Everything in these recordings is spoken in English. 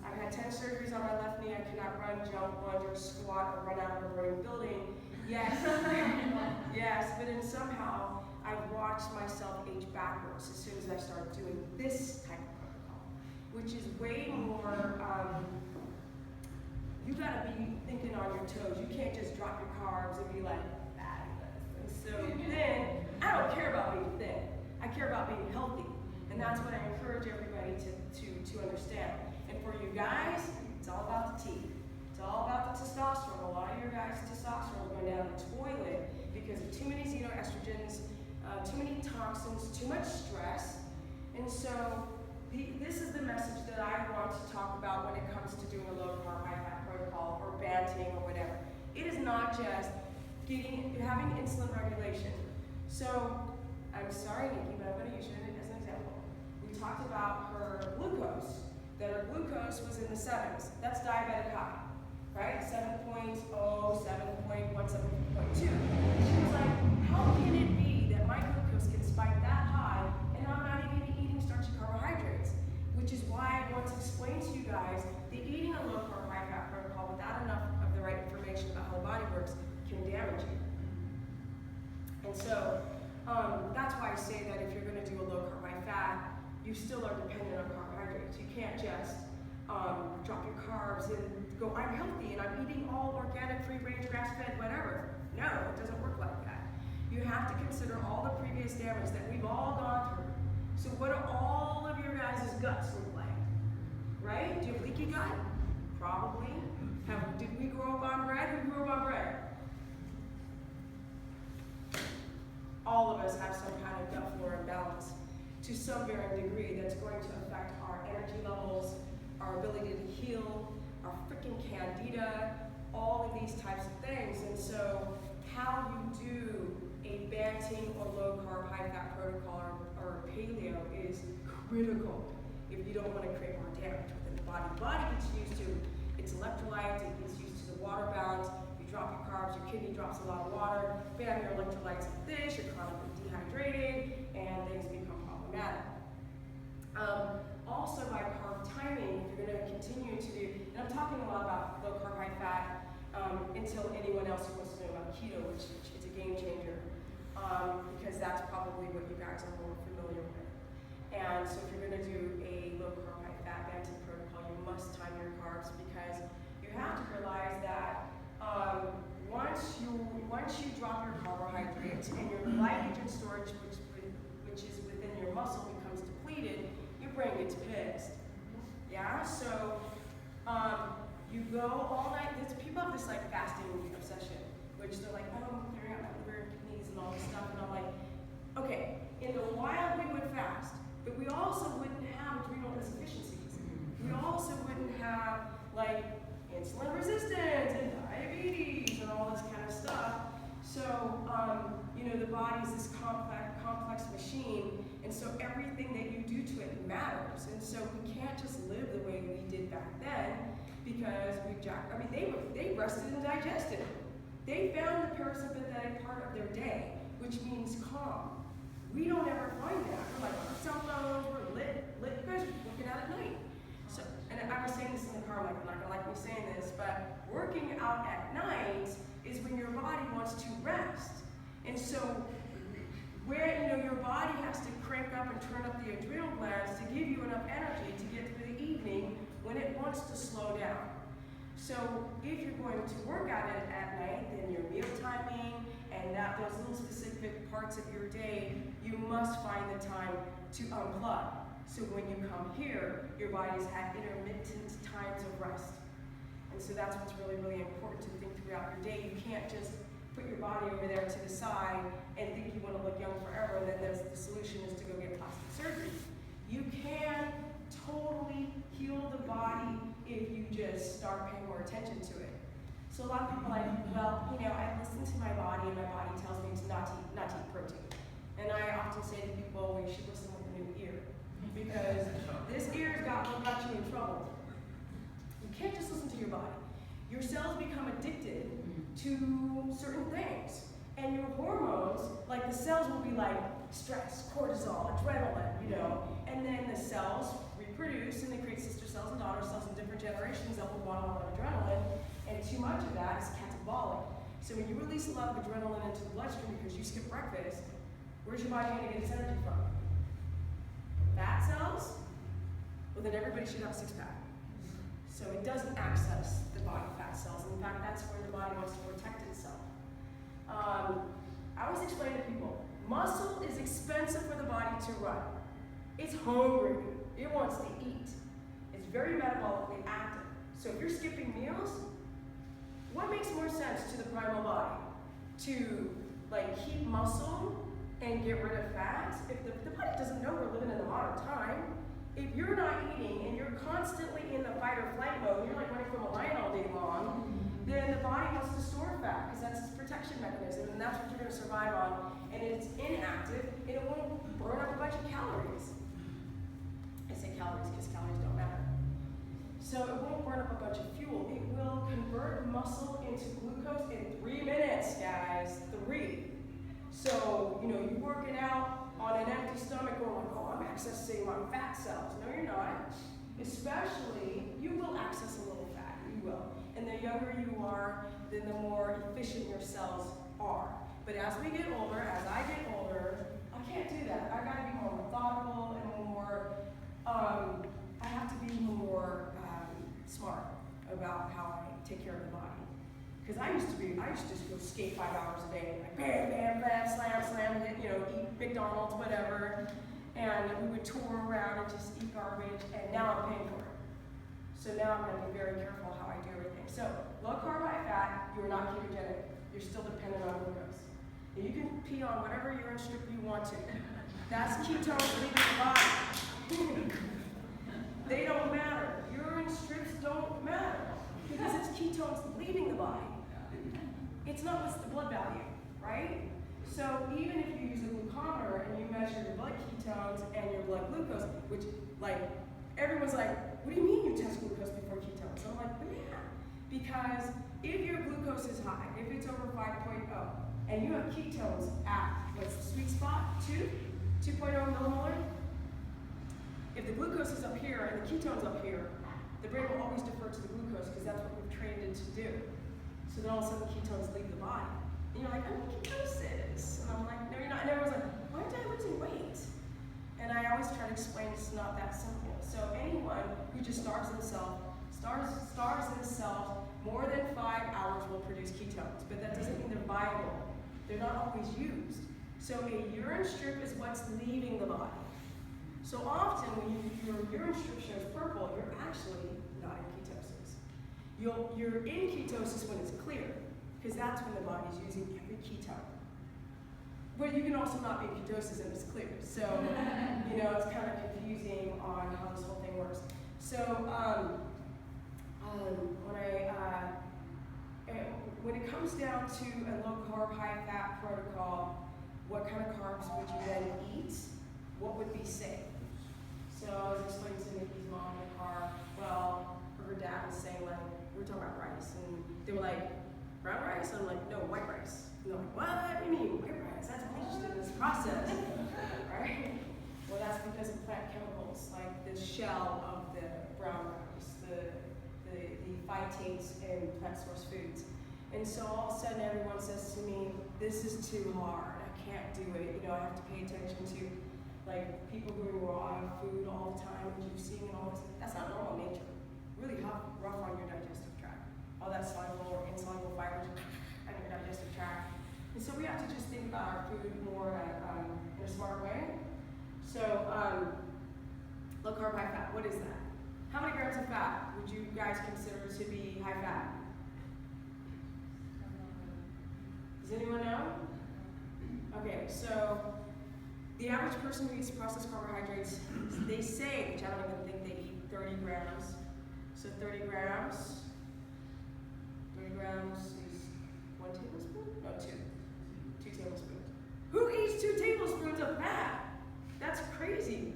I've had 10 surgeries on my left knee. I cannot run, jump, lunge, or squat, or run out of a burning building. Yes, yes, but then somehow I've watched myself age backwards as soon as I started doing this type of protocol, which is way more, you gotta be thinking on your toes. You can't just drop your carbs and be like, fabulous. And so then, I don't care about being thin. I care about being healthy. And that's what I encourage everybody to understand. And for you guys, it's all about the T. It's all about the testosterone. A lot of your guys' testosterone is going down the toilet because of too many xenoestrogens, too many toxins, too much stress. And so this is the message that I want to talk about when it comes to doing a low carb, high fat protocol or banting or whatever. It is not just having insulin regulation. So I'm sorry, Nikki, but I'm going to use you as an example. We talked about her glucose, that her glucose was in the 7s. That's diabetic high, right? 7.0, 7.1, 7.2. She was like, how can it be that my glucose can spike that high and I'm not even eating starchy carbohydrates? Which is why I want to explain to you guys that eating a low carb, high fat protocol without enough of the right information about how the body works can damage you. And so, that's why I say that if you're going to do a low carb, high fat, you still are dependent on carbohydrates. You can't just drop your carbs and go, I'm healthy and I'm eating all organic, free range, grass fed, whatever. No, it doesn't work like that. You have to consider all the previous damage that we've all gone through. So what do all of your guys' guts look like? Right? Do you have leaky gut? Probably. Did we grow up on bread? Who grew up on bread? All of us have some kind of gut flora imbalance to some varying degree that's going to affect our energy levels, our ability to heal, our freaking candida, all of these types of things. And so how you do a banting or low carb, high fat protocol or paleo is critical if you don't want to create more damage within the body. The body gets used to its electrolytes, it gets used to the water balance. You drop your carbs, your kidney drops a lot of water, bam, your electrolytes like this, you're chronically dehydrated, and things become problematic. Also by carb timing, if you're going to continue to do, and I'm talking a lot about low carb, high fat, until anyone else who wants to know about keto, which is a game changer, because that's probably what you guys are more familiar with. And so if you're going to do a low carb, high fat banting protocol, you must time your carbs because you have to realize that once you drop your carbohydrates and your glycogen storage, which is within your muscle, becomes depleted, your brain gets pissed. Yeah, so you go all night. People have this like fasting obsession, which they're like, oh, I'm clearing out my liver and kidneys and all this stuff, and I'm like, okay, in the wild we would fast, but we also wouldn't have adrenal insufficiencies. We also wouldn't have like insulin resistance and diabetes and all this kind of stuff. So, the body's this complex machine, and so everything that you do to it matters. And so we can't just live the way we did back then because they rested and digested. They found the parasympathetic part of their day, which means calm. We don't ever find that. We're like on our cell phones, we're lit, you guys are working out at night. So, and I was saying this in the car, I'm like, I'm not gonna like me saying this, but working out at night is when your body wants to rest. And so where your body has to crank up and turn up the adrenal glands to give you enough energy to get through the evening when it wants to slow down. So if you're going to work out at night, then your meal timing and those little specific parts of your day, you must find the time to unplug. So when you come here, your body's had intermittent times of rest. And so that's what's really, really important to think throughout your day. You can't just put your body over there to the side and think you want to look young forever, and then the solution is to go get plastic surgery. You can totally heal the body if you just start paying more attention to it. So a lot of people are like, well, I listen to my body and my body tells me to not to eat protein. And I often say to people, well, you should listen with a new ear. Because this ear's got you in trouble. You can't just listen to your body. Your cells become addicted to certain things. And your hormones, like the cells will be like stress, cortisol, adrenaline, and then the cells reproduce and they create sister cells cells and daughter cells in different generations that will want a lot of adrenaline, and too much of that is catabolic. So when you release a lot of adrenaline into the bloodstream because you skip breakfast, where's your body going to get its energy from? Fat cells? Well, then everybody should have a six-pack. So it doesn't access the body fat cells. In fact, that's where the body wants to protect itself. I always explain to people, muscle is expensive for the body to run. It's hungry. It wants to eat. It's very metabolically active. So if you're skipping meals, what makes more sense to the primal body? To keep muscle and get rid of fat? If the body doesn't know we're living in the modern time, if you're not eating and you're constantly in the fight or flight mode, you're like running from a lion all day long, then the body wants to store fat because that's its protection mechanism, and that's what you're going to survive on. And it's inactive, and it won't burn up a bunch of calories. I say calories because calories don't matter. So it won't burn up a bunch of fuel. It will convert muscle into glucose in 3 minutes, guys. 3. So, you're working out on an empty stomach going like, oh, I'm accessing my fat cells. No, you're not. Especially, you will access a little fat. You will. And the younger you are, then the more efficient your cells are. But as we get older, as I get older, I can't do that. I gotta be more methodical and more, I have to be more smart about how I take care of the body. Because I used to just go skate 5 hours a day, like bam, bam, bam, slam, hit, eat McDonald's, whatever. And we would tour around and just eat garbage, and now I'm paying for it. So now I'm gonna be very careful how I do everything. So low carb, high fat, you're not ketogenic. You're still dependent on glucose. And you can pee on whatever urine strip you want to. That's ketones leaving the body. They don't matter. Urine strips don't matter because it's ketones leaving the body. It's not what's the blood value, right? So even if you use a glucometer and you measure your blood ketones and your blood glucose, which everyone's like, what do you mean you test glucose before ketones? I'm like, well, yeah, because if your glucose is high, if it's over 5.0, and you have ketones at, what's the sweet spot? 2.0 millimolar? If the glucose is up here and the ketones up here, the brain will always defer to the glucose because that's what we've trained it to do. So then all of a sudden the ketones leave the body. And you're like, I'm in ketosis. And I'm like, no, you're not. And everyone's like, why aren't I losing weight? And I always try to explain it's not that simple. So anyone who just starves themselves more than 5 hours will produce ketones, but that doesn't mean they're viable. They're not always used. So a urine strip is what's leaving the body. So often when your urine strip shows purple, you're actually not in ketosis. You're in ketosis when it's clear, because that's when the body's using every ketone. But you can also not be in ketosis and it's clear. So, it's kind of confusing on how this whole thing works. So, when it comes down to a low carb, high fat protocol, what kind of carbs would you then eat? What would be safe? So I was explaining to Nikki's mom in the car, her dad was saying we're talking about rice, and they were like, brown rice? And I'm like, no, white rice. And they're like, what do you mean, white rice? That's bleached in this process, right? Well, that's because of plant chemicals, like the shell of the brown rice, the phytates in plant source foods. And so all of a sudden everyone says to me, this is too hard, I can't do it. I have to pay attention to people who are raw food all the time, and juicing and all this. That's not normal nature. Really rough on your digestive tract. All that soluble or insoluble fibers on your digestive tract. And so we have to just think about our food more in a smart way. So low carb, high fat, what is that? How many grams of fat would you guys consider to be high fat? Does anyone know? Okay, so the average person who eats processed carbohydrates, they say, which I don't even think they eat 30 grams. So 30 grams is 1 tablespoon? No, 2 tablespoons. Who eats 2 tablespoons of fat? That's crazy.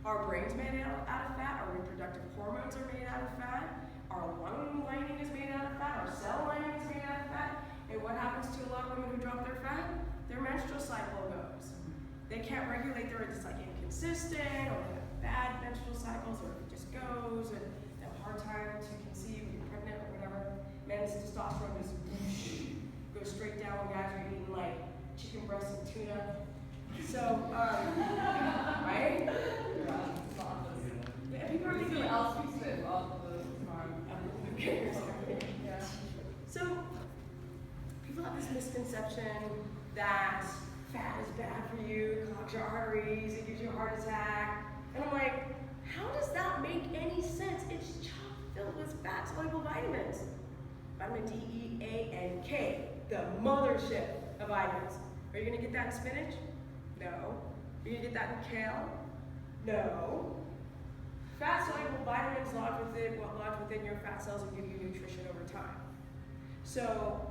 Our brain's made out of fat, our reproductive hormones are made out of fat, our lung lining is made out of fat, our cell lining is made out of fat. And what happens to a lot of women who drop their fat? Their menstrual cycle goes. They can't regulate it's inconsistent, or they have bad menstrual cycles, or it just goes. And tuna. So, right? Yeah, people are thinking like, I'll fix it all the time. okay. Yeah. So, people have this misconception that fat is bad for you, it clogs your arteries, it gives you a heart attack. And I'm like, how does that make any sense? It's chock filled with fat-soluble vitamins. Vitamin D, E, A, and K, the mothership of vitamins. Are you gonna get that in spinach? No. Are you gonna get that in kale? No. Fat-soluble vitamins lodge within your fat cells and give you nutrition over time. So,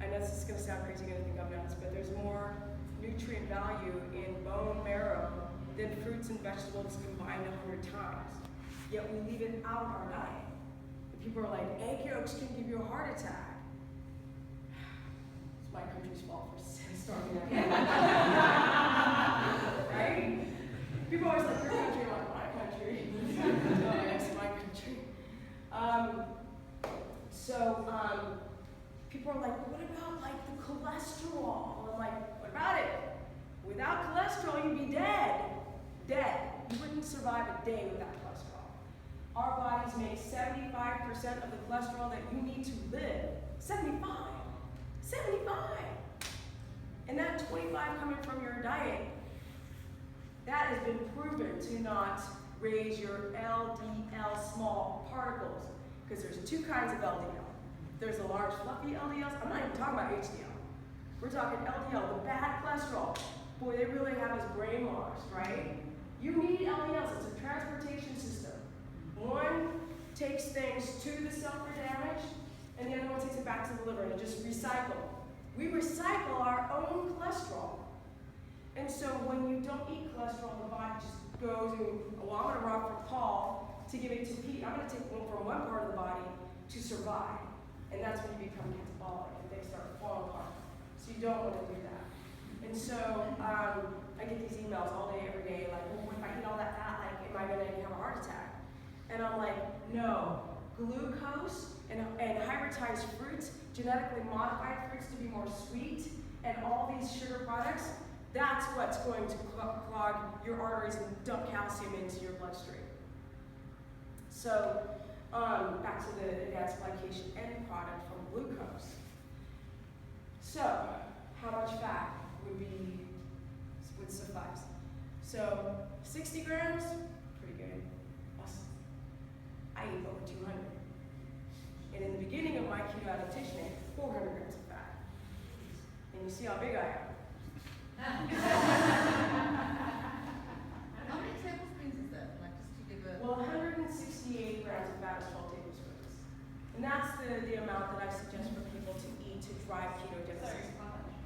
I know this is gonna sound crazy, you're gonna think I'm nuts, but there's more nutrient value in bone marrow than fruits and vegetables combined 100 times. Yet we leave it out of our diet. And people are like, egg yolks can give you a heart attack. It's my country's fault for starting that. Right? People are always like, your country, I'm like, my country. Oh, yes, my country. People are like, what about like the cholesterol? And I'm like, what about it? Without cholesterol, you'd be dead. Dead. You wouldn't survive a day without cholesterol. Our bodies make 75% of the cholesterol that you need to live. 75. 75. And that 25 coming from your diet, that has been proven to not raise your LDL small particles. Because there's two kinds of LDL. There's the large fluffy LDLs. I'm not even talking about HDL. We're talking LDL, the bad cholesterol. Boy, they really have us brainwashed, right? You need LDLs. It's a transportation system. One takes things to the cell for damage, and the other one takes it back to the liver, and it just recycles. We recycle our own cholesterol. And so when you don't eat cholesterol, the body just goes and, well, I'm going to rob from Paul to give it to Pete. I'm going to take one from one part of the body to survive. And that's when you become catabolic, and things start falling apart. So you don't want to do that. And so I get these emails all day, every day, like, well, if I eat all that fat, like, am I going to have a heart attack? And I'm like, no. Glucose and hybridized fruits, genetically modified fruits to be more sweet, and all these sugar products, that's what's going to clog your arteries and dump calcium into your bloodstream. So, back to the advanced glycation end product from glucose. So, how much fat would suffice? So, 60 grams, pretty good. Awesome. I eat over 200. And in the beginning of my keto adaptation, I ate 400 grams of fat. And you see how big I am. How many tablespoons is that? Like just to give a... Well, 168 grams of fat is 12 tablespoons. And that's the amount that I suggest for people to eat to drive ketogenesis.